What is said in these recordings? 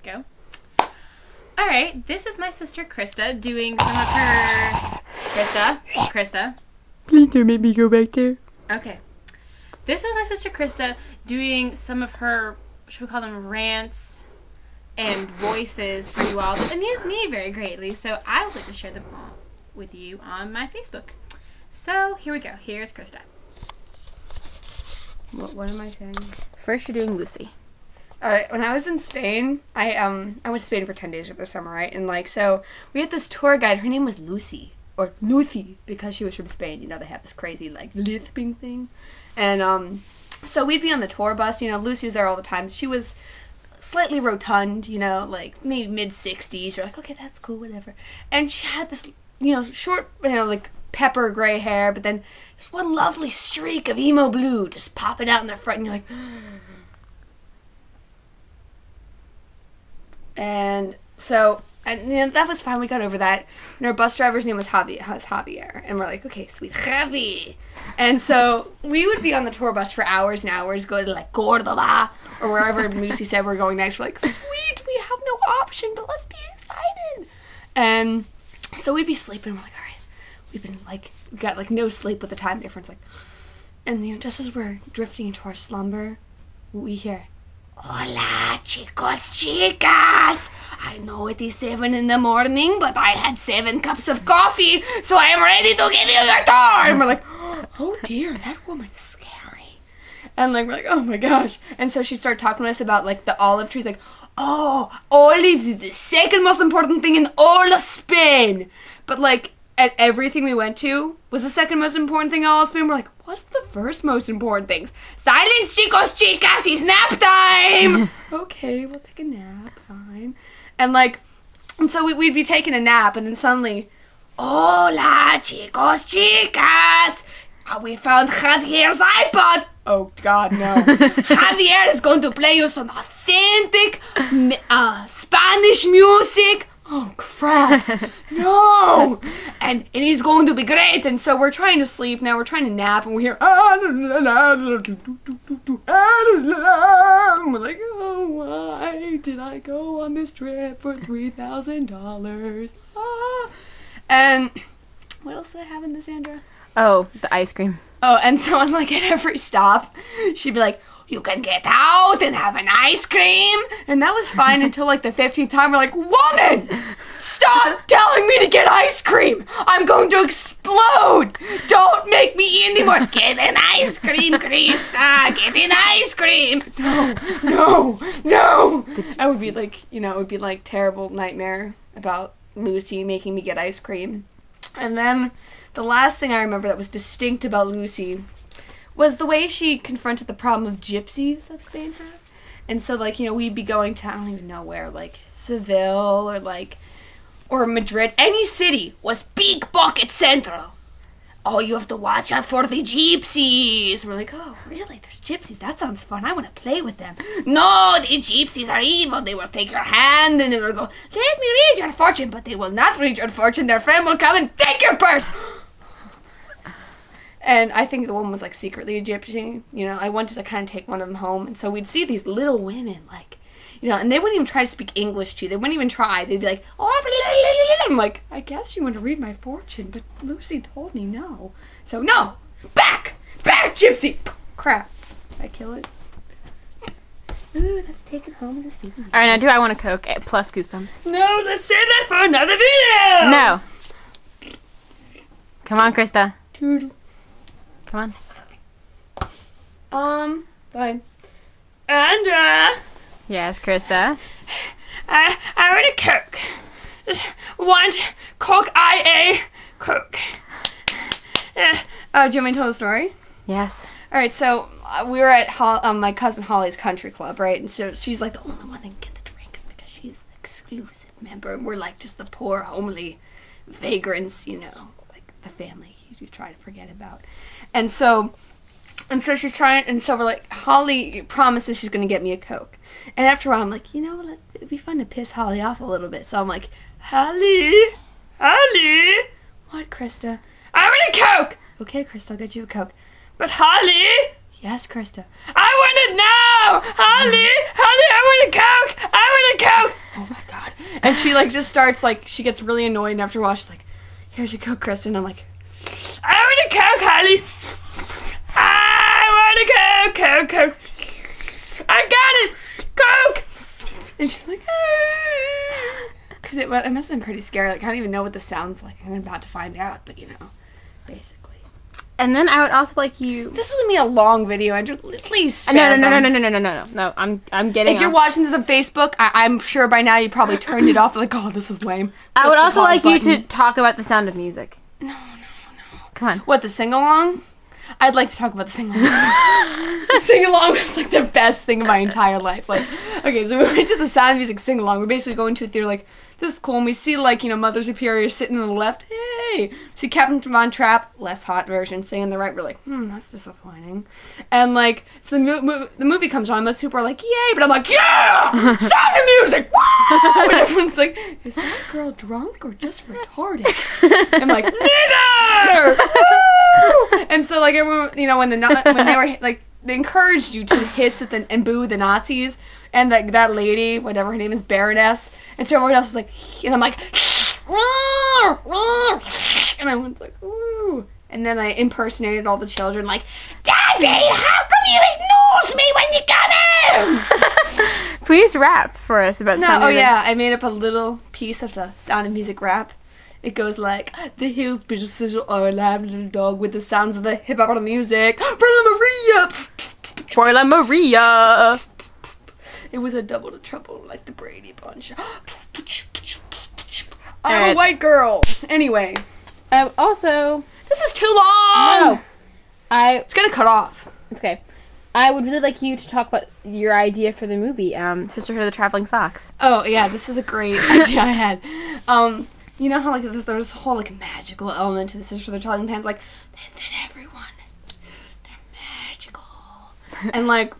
Go. Alright, this is my sister Krista doing some of her... Krista. Please don't make me go back there. Okay. This is my sister Krista doing some of her, should we call them rants and voices for you all that amuse me very greatly. So I would like to share them all with you on my Facebook. So here we go. Here's Krista. What am I saying? First you're doing Lucy. Alright, when I was in Spain, I went to Spain for 10 days over the summer, right? And like, so we had this tour guide, her name was Lucy, or Lucy, because she was from Spain. You know, they have this crazy, like, lisping thing. And, so we'd be on the tour bus, you know, Lucy was there all the time. She was slightly rotund, you know, like, maybe mid-60s. You're like, okay, that's cool, whatever. And she had this, you know, short, you know, like, pepper gray hair, but then just one lovely streak of emo blue just popping out in the front, and you're like... And so, and you know, that was fine. We got over that. And our bus driver's name was Javier. And we're like, okay, sweet Javi. And so we would be on the tour bus for hours and hours, go to like Cordoba or wherever Lucy said we're going next. We're like, sweet, we have no option, but let's be excited. And so we'd be sleeping. We're like, all right, we've been like, we got like no sleep with the time difference. Like, and you know, just as we're drifting into our slumber, we hear, Hola, chicos, chicas! I know it is 7 in the morning, but I had 7 cups of coffee, so I am ready to give you your tour! And we're like, oh dear, that woman's scary. And like, we're like, oh my gosh. And so she started talking to us about like the olive trees, like, oh, olives is the second most important thing in all of Spain. But like, at everything we went to was the second most important thing in all of Spain. We're like, what's the first most important thing? Silence, chicos, chicas, it's nap time! Okay, we'll take a nap, fine. And like, and so we'd be taking a nap, and then suddenly, hola, chicos, chicas! We found Javier's iPod! Oh God, no. Javier is going to play you some authentic Spanish music. Oh crap, no! And he's going to be great, and so we're trying to sleep now, we're trying to nap, and we hear, and we're like, oh, why did I go on this trip for $3,000? And what else did I have in this, Sandra? Oh, the ice cream. Oh, and so on like at every stop, she'd be like, you can get out and have an ice cream. And that was fine until like the 15th time. We're like, woman, stop telling me to get ice cream. I'm going to explode. Don't make me eat anymore. Get an ice cream, Krista. Get an ice cream. No. I would be like, you know, it would be like terrible nightmare about Lucy making me get ice cream. And then the last thing I remember that was distinct about Lucy was the way she confronted the problem of gypsies that Spain had. And so, like, you know, we'd be going to, I don't even know where, like, Seville or Madrid. Any city was big pocket central. Oh, you have to watch out for the gypsies. We're like, oh, really? There's gypsies? That sounds fun. I want to play with them. No, the gypsies are evil. They will take your hand and they will go, let me read your fortune. But they will not read your fortune. Their friend will come and take your purse. And I think the woman was, like, secretly a gypsy. You know, I wanted to kind of take one of them home. And so we'd see these little women, like, you know, and they wouldn't even try to speak English to you. They wouldn't even try. They'd be like, oh, blah, blah, blah. I'm like, I guess you want to read my fortune, but Lucy told me no. So, no! Back, gypsy! Crap. Did I kill it? Ooh, let's take it home to Stephen. Alright, now do I want a Coke plus Goosebumps? No, let's save that for another video! No! Come on, Krista. Toodle. Come on. Fine. Andra! Yes, Krista? I want a Coke. Want Coke IA Coke. Do you want me to tell the story? Yes. Alright, so we were at my cousin Holly's country club, right? And so she's like the only one that can get the drinks because she's an exclusive member. And we're like just the poor, homely vagrants, you know, like the family you try to forget about. And so she's trying, and so we're like, Holly promises she's going to get me a Coke. And after a while, I'm like, you know, it'd be fun to piss Holly off a little bit. So I'm like, Holly? What, Krista? I want a Coke! Okay, Krista, I'll get you a Coke. But Holly? Yes, Krista. I want it now! Holly, I want a Coke! And she like just starts like she gets really annoyed, and after a while she's like, "Here you go, Kristen." I'm like, "I want a Coke, Holly. I want a Coke. I got it, Coke." And she's like, because it must have been pretty scary. Like I don't even know what this sounds like. I'm about to find out, but basically. And then I would also like you. This is gonna be a long video, Andrew. Please spare No. them. No, I'm getting. If you're watching this on Facebook, I'm sure by now you probably turned it off. Like, oh, this is lame. I would also like you button. to talk about The Sound of Music. No. Come on. What, the sing along? I'd like to talk about the sing along. The sing along was like the best thing of my entire life. Like, okay, so we went to the Sound of Music sing along. We're basically going to a theater like, this is cool, and we see like, Mother Superior sitting on the left. Hey, see Captain Von Trapp, less hot version, singing on the right. We're like, that's disappointing. And like, so the movie comes on, and most people are like, yay, but I'm like, yeah, Sound of Music, wow! And everyone's like, is that girl drunk or just retarded? I'm like, neither. Woo! And so like everyone, when they were like, they encouraged you to hiss at and boo the Nazis. And like that lady, whatever her name is, Baroness, and so everyone else was like, and I'm like, and I was like, ooh. And then I impersonated all the children, like, Daddy, how come you ignores me when you come home? Please rap for us about. I made up a little piece of the Sound of Music rap. It goes like, the hills, bitches, sizzle, are a live little dog with the sounds of the hip hop music. Boila Maria. It was a double to trouble like the Brady Bunch. I'm a white girl. Anyway. Also, this is too long. No, it's gonna cut off. It's okay. I would really like you to talk about your idea for the movie, Sisterhood of the Traveling Socks. Oh yeah, this is a great idea I had. You know how like there's this whole like magical element to the Sisterhood of the Traveling Pants, like they fit everyone. They're magical. And like,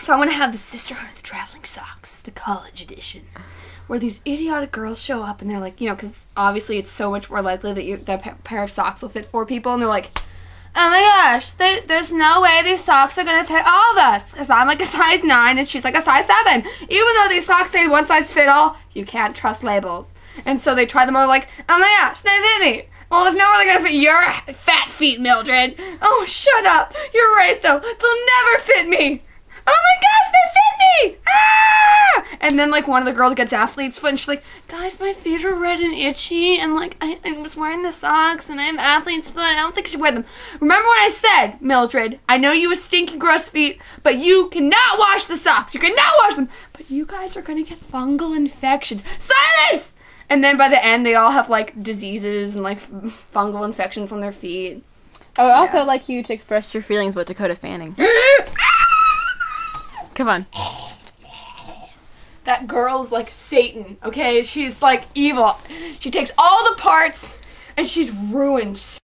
so I want to have the Sisterhood of the Traveling Socks, the college edition, where these idiotic girls show up and they're like, because obviously it's so much more likely that that pair of socks will fit 4 people, and they're like, oh my gosh, there's no way these socks are going to fit all of us, because I'm like a size 9 and she's like a size 7. Even though these socks say one size fit all, you can't trust labels. And so they try them all like, oh my gosh, they fit me. Well, there's no way they're going to fit your fat feet, Mildred. Oh, shut up. You're right, though. They'll never fit me. Oh my gosh, they fit me! Ah! And then, like, one of the girls gets athlete's foot, and she's like, guys, my feet are red and itchy, and, like, I was wearing the socks, and I have athlete's foot, I don't think I should wear them. Remember what I said, Mildred? I know you have stinky, gross feet, but you cannot wash the socks. You cannot wash them. But you guys are going to get fungal infections. Silence! And then by the end, they all have, like, diseases and, like, fungal infections on their feet. I would also like you to express your feelings about Dakota Fanning. Come on. That girl is like Satan, okay? She's like evil. She takes all the parts and she's ruined